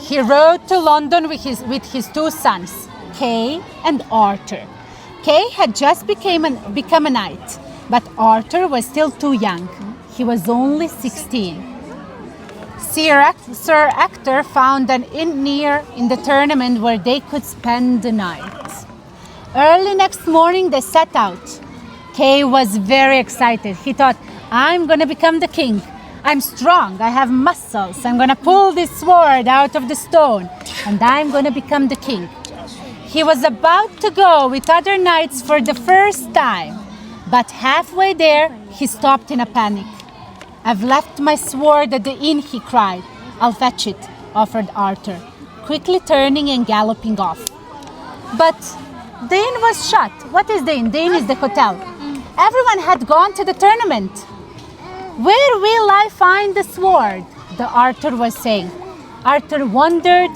He rode to London with his two sons, Kay and Arthur. Kay had just become a knight, but Arthur was still too young. He was only 16. Sir Ector found an inn near in the tournament where they could spend the night. Early next morning they set out. Kay was very excited. He thought, I'm going to become the king. I'm strong, I have muscles. I'm going to pull this sword out of the stone and I'm going to become the king. He was about to go with other knights for the first time, but halfway there he stopped in a panic. I've left my sword at the inn, he cried. I'll fetch it, offered Arthur, quickly turning and galloping off. But the inn was shut. What is the inn? The inn is the hotel. Everyone had gone to the tournament. Where will I find the sword? The Arthur was saying. Arthur wondered,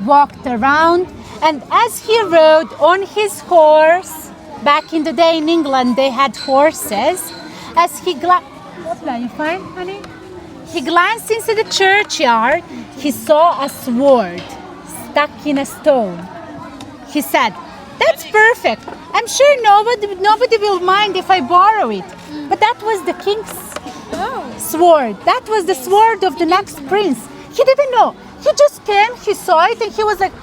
walked around, and as he rode on his horse, back in the day in England they had horses, as he you fine, honey? He glanced into the churchyard. He saw a sword stuck in a stone. He said, that's perfect. I'm sure nobody will mind if I borrow it. But that was the king's sword. That was the sword of the next prince. He didn't know. He just came, he saw it, and he was like,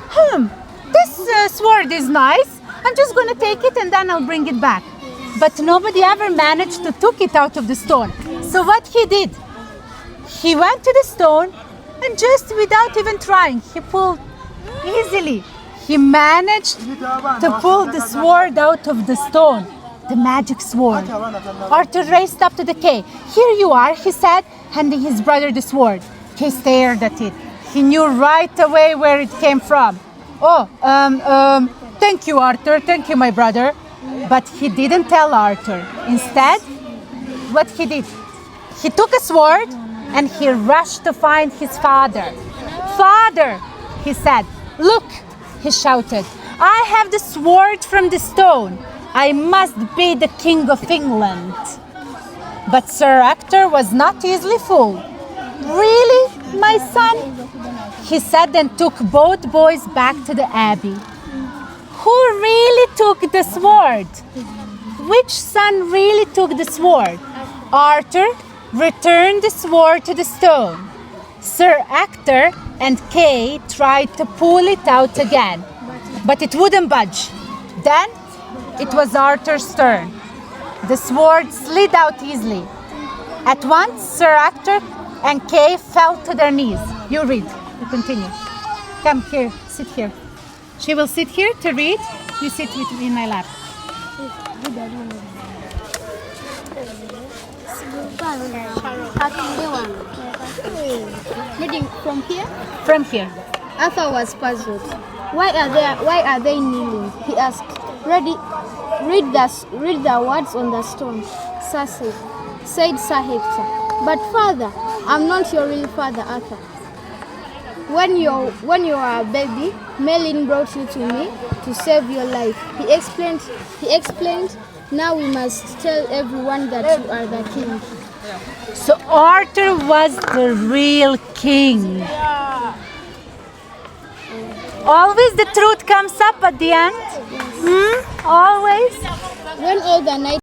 this sword is nice. I'm just going to take it and then I'll bring it back. But nobody ever managed to take it out of the stone. So what he did, he went to the stone and just without even trying, he pulled easily. He managed to pull the sword out of the stone, the magic sword. Arthur raced up to the Kay. Here you are, he said, handing his brother the sword. Kay stared at it. He knew right away where it came from. Thank you, Arthur. Thank you, my brother. But he didn't tell Arthur. Instead, what he did, he took a sword and he rushed to find his father. Father, he said, look, he shouted, I have the sword from the stone. I must be the King of England. But Sir Ector was not easily fooled. Really, my son? He said and took both boys back to the abbey. Who really took the sword? Which son really took the sword? Arthur returned the sword to the stone. Sir Ector and Kay tried to pull it out again, but it wouldn't budge. Then it was Arthur's turn. The sword slid out easily. At once, Sir Ector and Kay fell to their knees. You read. You continue. Come here. Sit here. She will sit here to read. You sit in my lap. Reading from here? From here. Arthur was puzzled. Why are they kneeling? He asked. Read the words on the stone. Sir said Sir Hector. But father, I'm not your real father, Arthur. When you were a baby, Merlin brought you to me to save your life. He explained. Now we must tell everyone that you are the king. So Arthur was the real king. Always the truth comes up at the end. Always. When all the knights